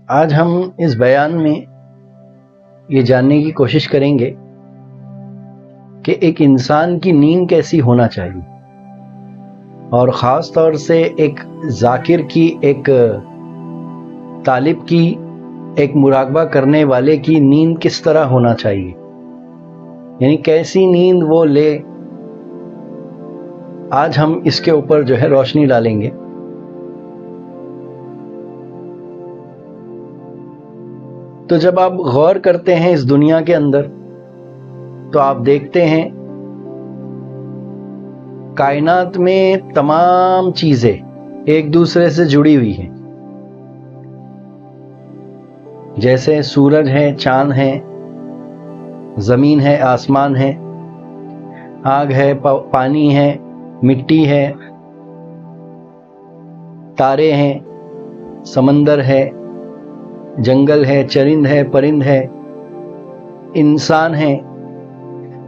آج ہم اس بیان میں یہ جاننے کی کوشش کریں گے کہ ایک انسان کی نیند کیسی ہونا چاہیے، اور خاص طور سے ایک ذاکر کی، ایک طالب کی، ایک مراقبہ کرنے والے کی نیند کس طرح ہونا چاہیے، یعنی کیسی نیند وہ لے۔ آج ہم اس کے اوپر روشنی ڈالیں گے۔ تو جب آپ غور کرتے ہیں اس دنیا کے اندر تو آپ دیکھتے ہیں کائنات میں تمام چیزیں ایک دوسرے سے جڑی ہوئی ہیں، جیسے سورج ہے، چاند ہے، زمین ہے، آسمان ہے، آگ ہے، پانی ہے، مٹی ہے، تارے ہیں، سمندر ہے، جنگل ہے، چرند ہے، پرند ہے، انسان ہے،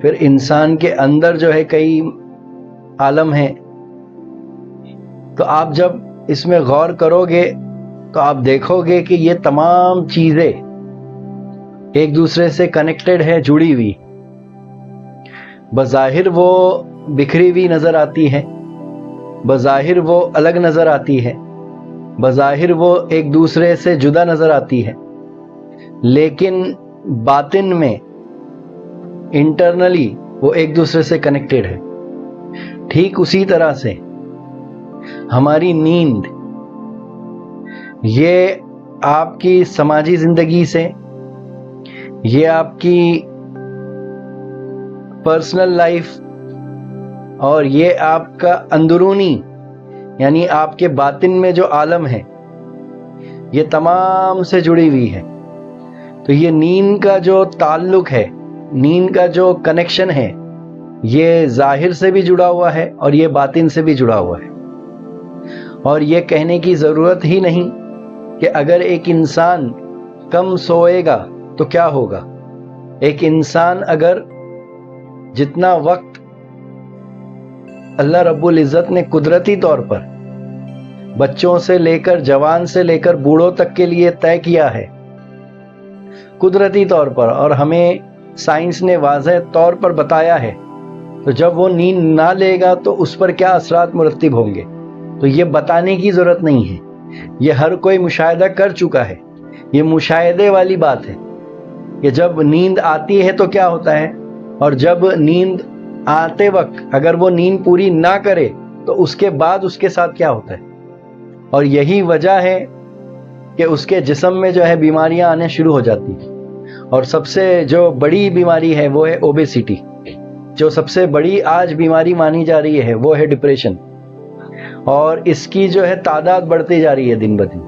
پھر انسان کے اندر کئی عالم ہیں۔ تو آپ جب اس میں غور کرو گے تو آپ دیکھو گے کہ یہ تمام چیزیں ایک دوسرے سے کنیکٹڈ ہے، جڑی ہوئی۔ بظاہر وہ بکھری ہوئی نظر آتی ہے، بظاہر وہ الگ نظر آتی ہے، بظاہر وہ ایک دوسرے سے جدا نظر آتی ہے، لیکن باطن میں انٹرنلی وہ ایک دوسرے سے کنیکٹڈ ہے۔ ٹھیک اسی طرح سے ہماری نیند، یہ آپ کی سماجی زندگی سے، یہ آپ کی پرسنل لائف، اور یہ آپ کا اندرونی یعنی آپ کے باطن میں جو عالم ہے، یہ تمام سے جڑی ہوئی ہے۔ تو یہ نیند کا جو تعلق ہے، نیند کا جو کنیکشن ہے، یہ ظاہر سے بھی جڑا ہوا ہے اور یہ باطن سے بھی جڑا ہوا ہے۔ اور یہ کہنے کی ضرورت ہی نہیں کہ اگر ایک انسان کم سوئے گا تو کیا ہوگا۔ ایک انسان اگر جتنا وقت اللہ رب العزت نے قدرتی طور پر بچوں سے لے کر، جوان سے لے کر بوڑھوں تک کے لیے طے کیا ہے قدرتی طور پر، اور ہمیں سائنس نے واضح طور پر بتایا ہے، تو جب وہ نیند نہ لے گا تو اس پر کیا اثرات مرتب ہوں گے، تو یہ بتانے کی ضرورت نہیں ہے، یہ ہر کوئی مشاہدہ کر چکا ہے۔ یہ مشاہدے والی بات ہے کہ جب نیند آتی ہے تو کیا ہوتا ہے، اور جب نیند آتے وقت اگر وہ نیند پوری نہ کرے تو اس کے بعد اس کے ساتھ کیا ہوتا ہے۔ اور یہی وجہ ہے کہ اس کے جسم میں بیماریاں آنے شروع ہو جاتی ہیں، اور سب سے جو بڑی بیماری ہے وہ ہے اوبیسٹی۔ جو سب سے بڑی آج بیماری مانی جا رہی ہے وہ ہے ڈپریشن، اور اس کی تعداد بڑھتی جا رہی ہے دن بدن۔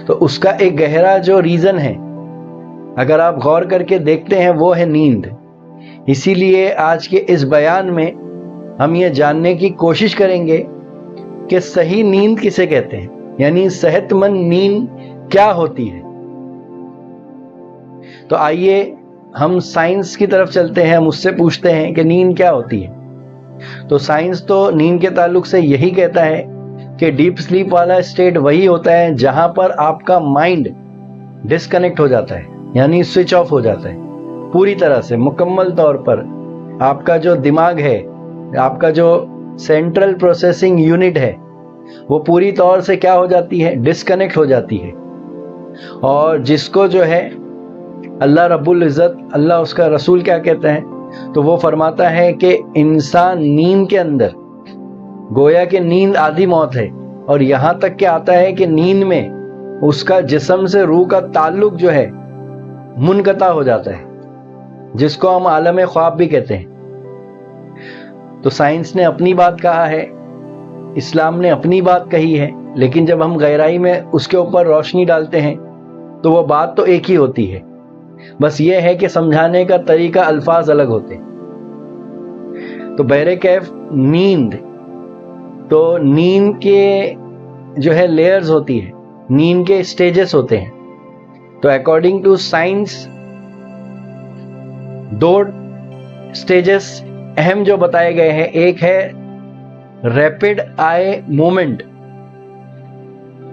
تو اس کا ایک گہرا جو ریزن ہے، اگر آپ غور کر کے دیکھتے ہیں، وہ ہے نیند۔ اسی لیے آج کے اس بیان میں ہم یہ جاننے کی کوشش کریں گے کہ صحیح نیند کسے کہتے ہیں، یعنی صحت مند نیند کیا ہوتی ہے۔ تو آئیے ہم سائنس کی طرف چلتے ہیں، ہم اس سے پوچھتے ہیں کہ نیند کیا ہوتی ہے۔ تو سائنس تو نیند کے تعلق سے یہی کہتا ہے کہ ڈیپ سلیپ والا اسٹیٹ وہی ہوتا ہے جہاں پر آپ کا مائنڈ ڈسکنیکٹ ہو جاتا ہے، یعنی سوئچ آف ہو جاتا ہے پوری طرح سے، مکمل طور پر۔ آپ کا جو دماغ ہے، آپ کا جو سینٹرل پروسیسنگ یونٹ ہے، وہ پوری طور سے کیا ہو جاتی ہے، ڈسکنیکٹ ہو جاتی ہے۔ اور جس کو اللہ رب العزت، اللہ اس کا رسول کیا کہتا ہے، تو وہ فرماتا ہے کہ انسان نیند کے اندر، گویا کہ نیند آدھی موت ہے، اور یہاں تک کہ آتا ہے کہ نیند میں اس کا جسم سے روح کا تعلق منقطع ہو جاتا ہے، جس کو ہم عالم خواب بھی کہتے ہیں۔ تو سائنس نے اپنی بات کہا ہے، اسلام نے اپنی بات کہی ہے، لیکن جب ہم گہرائی میں اس کے اوپر روشنی ڈالتے ہیں تو وہ بات تو ایک ہی ہوتی ہے، بس یہ ہے کہ سمجھانے کا طریقہ، الفاظ الگ ہوتے ہیں۔ تو بہرکیف نیند، تو نیند کے لیئرز ہوتی ہے، نیند کے سٹیجز ہوتے ہیں۔ تو اکارڈنگ ٹو سائنس 2 سٹیجز اہم جو بتائے گئے ہیں، ایک ہے ریپڈ آئی مومنٹ،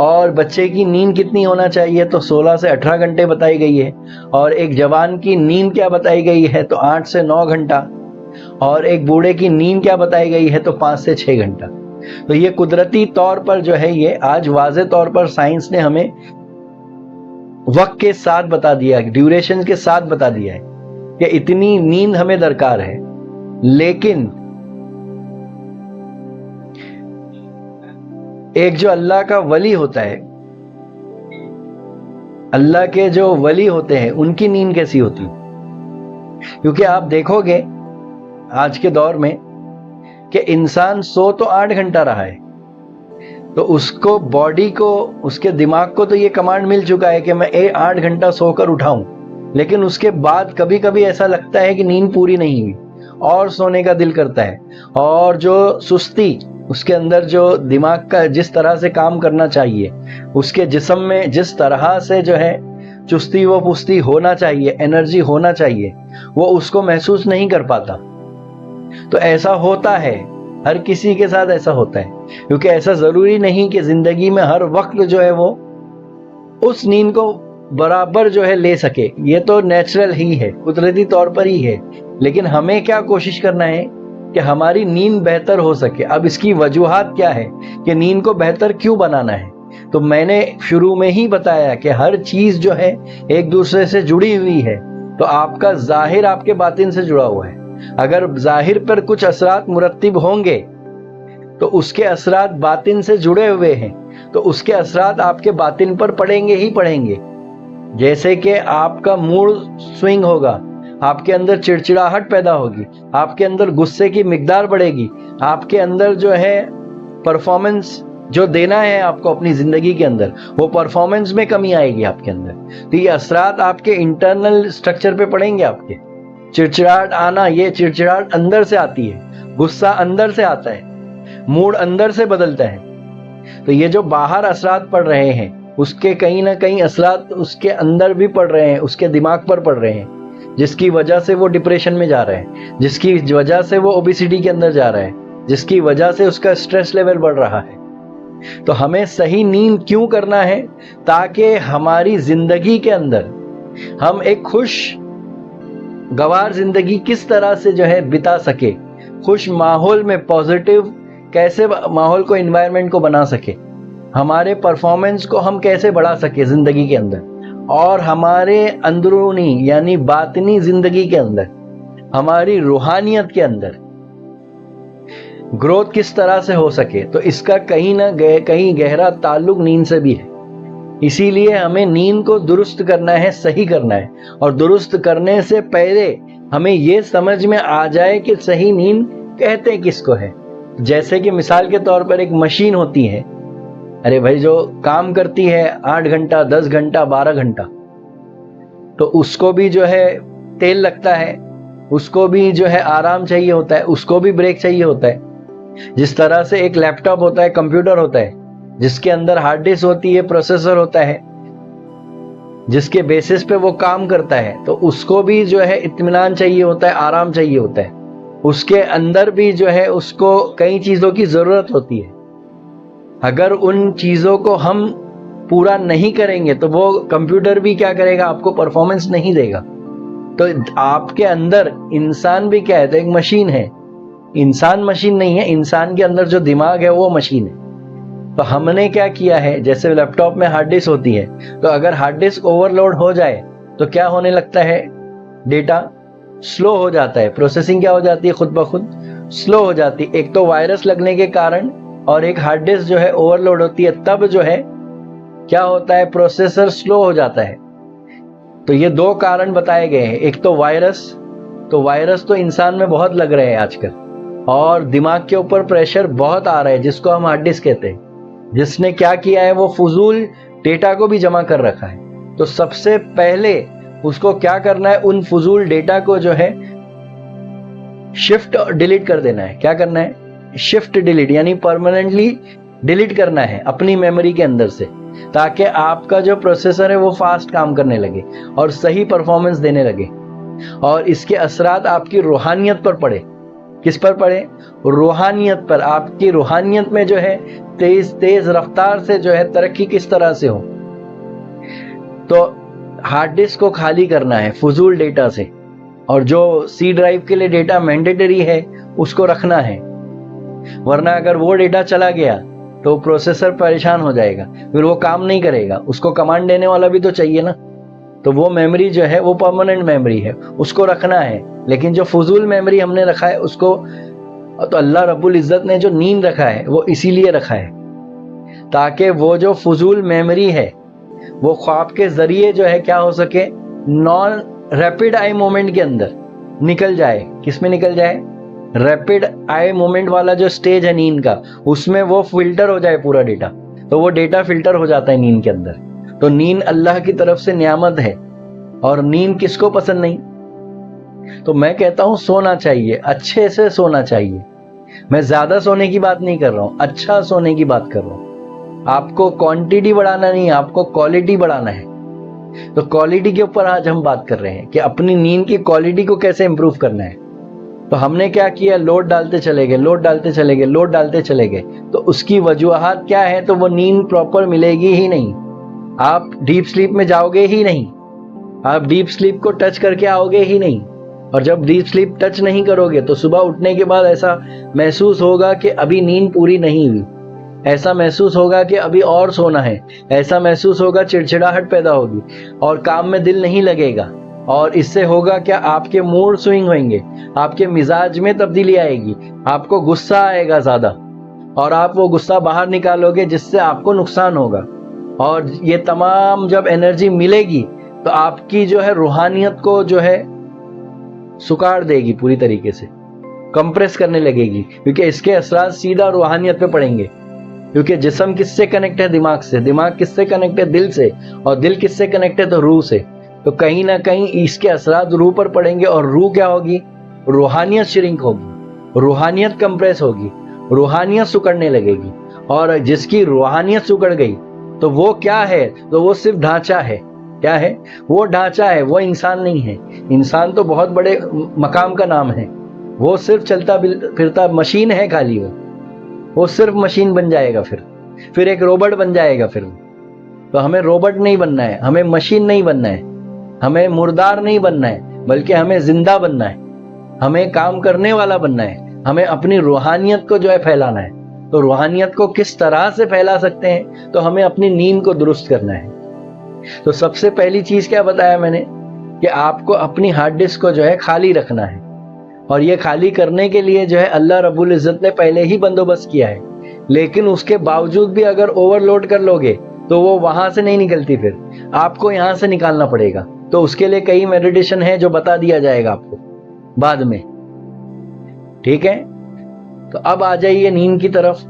اور بچے کی نیند کتنی ہونا چاہیے تو 16 سے 18 گھنٹے بتائی گئی ہے، اور ایک جوان کی نیند کیا بتائی گئی ہے تو 8 سے 9 گھنٹہ، اور ایک بوڑھے کی نیند کیا بتائی گئی ہے تو 5 سے 6 گھنٹہ۔ تو یہ قدرتی طور پر جو ہے یہ آج واضح طور پر سائنس نے ہمیں وقت کے ساتھ بتا دیا ہے، ڈیوریشن کے ساتھ بتا دیا ہے کہ اتنی نیند ہمیں درکار ہے۔ لیکن ایک جو اللہ کا ولی ہوتا ہے، اللہ کے جو ولی ہوتے ہیں ان کی نیند کیسی ہوتی؟ کیونکہ آپ دیکھو گے آج کے دور میں کہ انسان سو تو 8 گھنٹہ رہا ہے، تو اس کو باڈی کو، اس کے دماغ کو تو یہ کمانڈ مل چکا ہے کہ میں 8 گھنٹہ سو کر اٹھاؤں، لیکن اس کے بعد کبھی کبھی ایسا لگتا ہے کہ نیند پوری نہیں ہوئی اور سونے کا دل کرتا ہے، اور جو سستی اس کے اندر، جو دماغ کا جس طرح سے کام کرنا چاہیے، اس کے جسم میں جس طرح سے جو ہے چستی و پستی ہونا چاہیے، انرجی ہونا چاہیے، وہ اس کو محسوس نہیں کر پاتا۔ تو ایسا ہوتا ہے، ہر کسی کے ساتھ ایسا ہوتا ہے، کیونکہ ایسا ضروری نہیں کہ زندگی میں ہر وقت جو ہے وہ اس نیند کو برابر جو ہے لے سکے، یہ تو نیچرل ہی ہے، قدرتی طور پر ہی ہے۔ لیکن ہمیں کیا کوشش کرنا ہے کہ ہماری نیند بہتر ہو سکے۔ اب اس کی وجوہات کیا ہے کہ نیند کو بہتر کیوں بنانا ہے؟ تو میں نے شروع میں ہی بتایا کہ ہر چیز جو ہے ایک دوسرے سے جڑی ہوئی ہے، تو آپ کا ظاہر آپ کے باطن سے جڑا ہوا ہے۔ اگر ظاہر پر کچھ اثرات مرتب ہوں گے تو اس کے اثرات باطن سے جڑے ہوئے ہیں، تو اس کے اثرات آپ کے باطن پر پڑیں گے ہی پڑیں گے۔ جیسے کہ آپ کا موڈ سوئنگ ہوگا، آپ کے اندر چڑچڑاہٹ پیدا ہوگی، آپ کے اندر غصے کی مقدار بڑھے گی، آپ کے اندر جو ہے پرفارمنس جو دینا ہے آپ کو اپنی زندگی کے اندر، وہ پرفارمنس میں کمی آئے گی آپ کے اندر۔ تو یہ اثرات آپ کے انٹرنل سٹرکچر پہ پڑیں گے۔ آپ کے چڑچڑاہٹ آنا، یہ چڑچڑاہٹ اندر سے آتی ہے، غصہ اندر سے آتا ہے، موڈ اندر سے بدلتا ہے۔ تو یہ جو باہر اثرات پڑ رہے ہیں، اس کے کہیں نہ کہیں اثرات اس کے اندر بھی پڑ رہے ہیں، اس کے دماغ پر پڑ رہے ہیں، جس کی وجہ سے وہ ڈپریشن میں جا رہا ہے، جس کی وجہ سے وہ اوبیسٹی کے اندر جا رہا ہے، جس کی وجہ سے اس کا سٹریس لیول بڑھ رہا ہے۔ تو ہمیں صحیح نیند کیوں کرنا ہے؟ تاکہ ہماری زندگی کے اندر ہم ایک خوش گوار زندگی کس طرح سے جو ہے بتا سکے، خوش ماحول میں پازیٹیو کیسے ماحول کو، انوائرمنٹ کو بنا سکے، ہمارے پرفارمنس کو ہم کیسے بڑھا سکے زندگی کے اندر، اور ہمارے اندرونی یعنی باطنی زندگی کے اندر، ہماری روحانیت کے اندر گروتھ کس طرح سے ہو سکے۔ تو اس کا کہیں نہ کہیں گہرا تعلق نیند سے بھی ہے۔ اسی لیے ہمیں نیند کو درست کرنا ہے، صحیح کرنا ہے، اور درست کرنے سے پہلے ہمیں یہ سمجھ میں آ جائے کہ صحیح نیند کہتے کس کو ہے۔ جیسے کہ مثال کے طور پر ایک مشین ہوتی ہے، ارے بھائی جو کام کرتی ہے 8 گھنٹہ 10 گھنٹہ 12 گھنٹہ، تو اس کو بھی جو ہے تیل لگتا ہے، اس کو بھی جو ہے آرام چاہیے ہوتا ہے، اس کو بھی بریک چاہیے ہوتا ہے۔ جس طرح سے ایک لیپ ٹاپ ہوتا ہے، کمپیوٹر ہوتا ہے، جس کے اندر ہارڈ ڈسک ہوتی ہے، پروسیسر ہوتا ہے، جس کے بیسس پہ وہ کام کرتا ہے، تو اس کو بھی جو ہے اطمینان چاہیے ہوتا ہے، آرام چاہیے ہوتا ہے۔ اس کے اندر بھی جو ہے اس کو کئی چیزوں کی ضرورت ہوتی ہے۔ اگر ان چیزوں کو ہم پورا نہیں کریں گے تو وہ کمپیوٹر بھی کیا کرے گا، آپ کو پرفارمنس نہیں دے گا۔ تو آپ کے اندر انسان بھی کیا ہے، تو ایک مشین ہے، انسان مشین نہیں ہے، انسان کے اندر جو دماغ ہے وہ مشین ہے۔ تو ہم نے کیا کیا ہے، جیسے لیپ ٹاپ میں ہارڈ ڈسک ہوتی ہے، تو اگر ہارڈ ڈسک اوور لوڈ ہو جائے تو کیا ہونے لگتا ہے، ڈیٹا سلو ہو جاتا ہے، پروسیسنگ کیا ہو جاتی ہے، خود بخود سلو ہو جاتی ہے۔ ایک تو وائرس لگنے کے کارن، اور ایک ہارڈ ڈسک جو ہے اوور لوڈ ہوتی ہے، تب جو ہے کیا ہوتا ہے، پروسیسر سلو ہو جاتا ہے۔ تو یہ دو کارن بتائے گئے ہیں۔ ایک تو وائرس تو انسان میں بہت لگ رہے ہیں آج کل، اور دماغ کے اوپر پریشر بہت آ رہا ہے، جس کو ہم ہارڈ ڈسک کہتے ہیں۔ جس نے کیا کیا ہے، وہ فضول ڈیٹا کو بھی جمع کر رکھا ہے۔ تو سب سے پہلے اس کو کیا کرنا ہے، ان فضول ڈیٹا کو جو ہے شفٹ ڈیلیٹ کر دینا ہے۔ کیا کرنا ہے، شفٹ ڈیلیٹ، یعنی پرماننٹلی ڈیلیٹ کرنا ہے اپنی میموری کے اندر سے، تاکہ آپ کا جو پروسیسر ہے وہ فاسٹ کام کرنے لگے اور صحیح پرفارمنس دینے لگے، اور اس کے اثرات آپ کی روحانیت پر پڑے۔ کس پر پڑے؟ روحانیت پر. آپ کی روحانیت میں جو ہے تیز رفتار سے جو ہے ترقی کس طرح سے ہو. تو ہارڈ ڈسک کو خالی کرنا ہے فضول ڈیٹا سے, اور جو سی ڈرائیو کے لیے ڈیٹا مینڈیٹری ہے اس کو رکھنا ہے, ورنہ اگر وہ ڈیٹا چلا گیا تو پروسیسر پریشان ہو جائے گا, پھر وہ کام نہیں کرے گا, اس کو کمانڈ دینے والا بھی تو چاہیے نا. تو وہ میموری جو ہے وہ پرماننٹ میموری ہے, اس کو رکھنا ہے. لیکن جو فضول میموری ہم نے رکھا ہے اس کو, تو اللہ رب العزت نے جو نیند رکھا ہے وہ اسی لیے رکھا ہے تاکہ وہ جو فضول میموری ہے وہ خواب کے ذریعے جو ہے کیا ہو سکے, نان ریپڈ آئی مومنٹ کے اندر نکل جائے. کس میں نکل جائے؟ ریپڈ آئی مومنٹ والا جو سٹیج ہے نیند کا, اس میں وہ فلٹر ہو جائے پورا ڈیٹا. تو وہ ڈیٹا فلٹر ہو جاتا ہے نیند کے اندر. تو نیند اللہ کی طرف سے نعمت ہے, اور نیند کس کو پسند نہیں؟ تو میں کہتا ہوں سونا چاہیے, اچھے سے سونا چاہیے. میں زیادہ سونے کی بات نہیں کر رہا ہوں, اچھا سونے کی بات کر رہا ہوں. آپ کو کوانٹیٹی بڑھانا نہیں, آپ کو کوالٹی بڑھانا ہے. تو کوالٹی کے اوپر آج ہم بات کر رہے ہیں کہ اپنی نیند کی کوالٹی کو کیسے امپروو کرنا ہے. تو ہم نے کیا کیا, لوڈ ڈالتے چلے گئے, لوڈ ڈالتے چلے گئے, لوڈ ڈالتے چلے گئے. تو اس کی وجوہات کیا ہے؟ تو وہ نیند پراپر ملے گی ہی نہیں, آپ ڈیپ سلیپ میں جاؤ گے ہی نہیں, آپ ڈیپ سلیپ کو ٹچ کر کے آؤ گے ہی نہیں. اور جب ڈیپ سلیپ ٹچ نہیں کرو گے تو صبح اٹھنے کے بعد ایسا محسوس ہوگا کہ ابھی نیند پوری نہیں ہوئی, ایسا محسوس ہوگا کہ ابھی اور سونا ہے, ایسا محسوس ہوگا چڑچڑاہٹ پیدا ہوگی, اور کام میں دل نہیں لگے گا. اور اس سے ہوگا کیا, آپ کے موڈ سوئنگ ہوئیں گے, آپ کے مزاج میں تبدیلی آئے گی, آپ کو غصہ آئے گا زیادہ, اور آپ وہ غصہ باہر نکالو گے جس سے آپ کو نقصان ہوگا. اور یہ تمام جب انرجی ملے گی تو آپ کی جو ہے روحانیت کو جو ہے سکاڑ دے گی, پوری طریقے سے کمپریس کرنے لگے گی, کیونکہ اس کے اثرات سیدھا روحانیت پہ پڑیں گے. کیونکہ جسم کس سے کنیکٹ ہے؟ دماغ سے. دماغ کس سے کنیکٹ ہے؟ دل سے. اور دل کس سے کنیکٹ ہے؟ تو روح سے. تو کہیں نہ کہیں اس کے اثرات روح پر پڑیں گے, اور روح کیا ہوگی؟ روحانیت شرنک ہوگی, روحانیت کمپریس ہوگی, روحانیت سکڑنے لگے گی. اور جس کی روحانیت سکڑ گئی تو وہ کیا ہے؟ تو وہ صرف ڈھانچہ ہے. کیا ہے؟ وہ ڈھانچہ ہے, وہ انسان نہیں ہے. انسان تو بہت بڑے مقام کا نام ہے, وہ صرف چلتا پھرتا مشین ہے خالی. وہ صرف مشین بن جائے گا, پھر ایک روبوٹ بن جائے گا. پھر تو ہمیں روبوٹ نہیں بننا ہے, ہمیں مشین نہیں بننا ہے, ہمیں مردار نہیں بننا ہے, بلکہ ہمیں زندہ بننا ہے, ہمیں کام کرنے والا بننا ہے. ہمیں اپنی روحانیت کو جو ہے پھیلانا ہے. تو روحانیت کو کس طرح سے پھیلا سکتے ہیں؟ تو ہمیں اپنی نیند کو درست کرنا ہے. تو سب سے پہلی چیز کیا بتایا میں نے, کہ آپ کو اپنی ہارڈ ڈسک کو جو ہے خالی رکھنا ہے. اور یہ خالی کرنے کے لیے جو ہے اللہ رب العزت نے پہلے ہی بندوبست کیا ہے. لیکن اس کے باوجود بھی اگر اوور لوڈ کر لو گے تو وہ وہاں سے نہیں نکلتی, پھر آپ کو یہاں سے نکالنا پڑے گا. تو اس کے لیے کئی میڈیٹیشن ہے جو بتا دیا جائے گا آپ کو بعد میں, ٹھیک ہے. تو اب آ جائیے نیند کی طرف.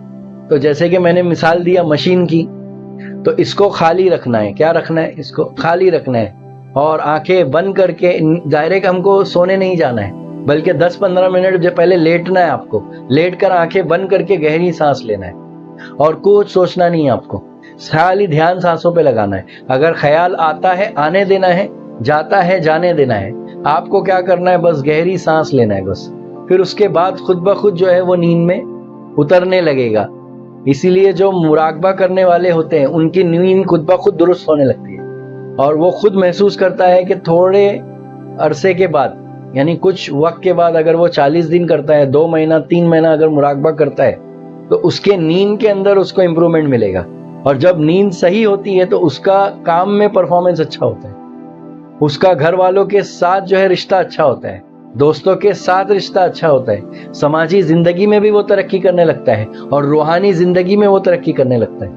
تو جیسے کہ میں نے مثال دیا مشین کی, تو اس کو خالی رکھنا ہے. کیا رکھنا ہے؟ اس کو خالی رکھنا ہے, اور آنکھیں بند کر کے. ڈائریکٹ ہم کو سونے نہیں جانا ہے, بلکہ 10-15 منٹ جو پہلے لیٹنا ہے آپ کو. لیٹ کر آنکھیں بند کر کے گہری سانس لینا ہے, اور کچھ سوچنا نہیں ہے آپ کو, خالی دھیان سانسوں پہ لگانا ہے. اگر خیال آتا ہے آنے دینا ہے, جاتا ہے جانے دینا ہے. آپ کو کیا کرنا ہے؟ بس گہری سانس لینا ہے بس. پھر اس کے بعد خود بخود جو ہے وہ نیند میں اترنے لگے گا. اسی لیے جو مراقبہ کرنے والے ہوتے ہیں ان کی نیند خود بخود درست ہونے لگتی ہے, اور وہ خود محسوس کرتا ہے کہ تھوڑے عرصے کے بعد, یعنی کچھ وقت کے بعد, اگر وہ 40 دن کرتا ہے, 2 مہینہ 3 مہینہ اگر مراقبہ کرتا ہے, تو اس کے نیند کے اندر اس کو امپرومنٹ ملے گا. اور جب نیند صحیح ہوتی ہے تو اس کا کام میں پرفارمنس اچھا ہوتا ہے, اس کا گھر والوں کے ساتھ جو ہے رشتہ اچھا ہوتا ہے, دوستوں کے ساتھ رشتہ اچھا ہوتا ہے, سماجی زندگی میں بھی وہ ترقی کرنے لگتا ہے, اور روحانی زندگی میں وہ ترقی کرنے لگتا ہے.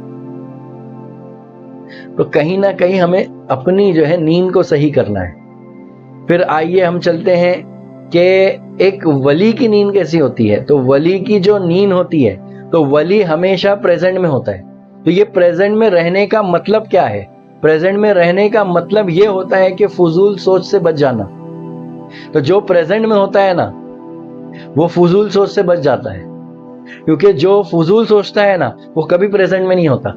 تو کہیں نہ کہیں ہمیں اپنی جو ہے نیند کو صحیح کرنا ہے. پھر آئیے ہم چلتے ہیں کہ ایک ولی کی نیند کیسی ہوتی ہے. تو ولی کی جو نیند ہوتی ہے, تو ولی ہمیشہ پریزنٹ میں ہوتا ہے. تو یہ پریزنٹ میں رہنے کا مطلب کیا ہے؟ پریزنٹ میں رہنے کا مطلب یہ ہوتا ہے کہ فضول سوچ سے بچ جانا. تو جو پریزنٹ میں ہوتا ہے نا, وہ فضول سوچ سے بچ جاتا ہے. کیونکہ جو فضول سوچتا ہے نا, وہ کبھی پریزنٹ میں نہیں ہوتا.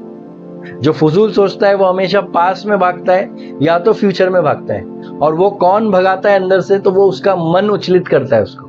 جو فضول سوچتا ہے وہ ہمیشہ پاسٹ میں بھاگتا ہے یا تو فیوچر میں بھاگتا ہے. اور وہ کون بھگاتا ہے اندر سے؟ تو وہ اس کا من اچلت کرتا ہے اس کو.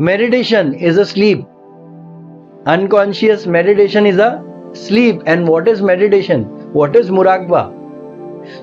meditation is a sleep. Unconscious meditation is a sleep. And what is meditation? What is muraqba?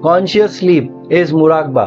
Conscious sleep is muraqba.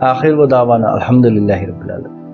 آخر و دعوانا الحمدللہ رب العالمین.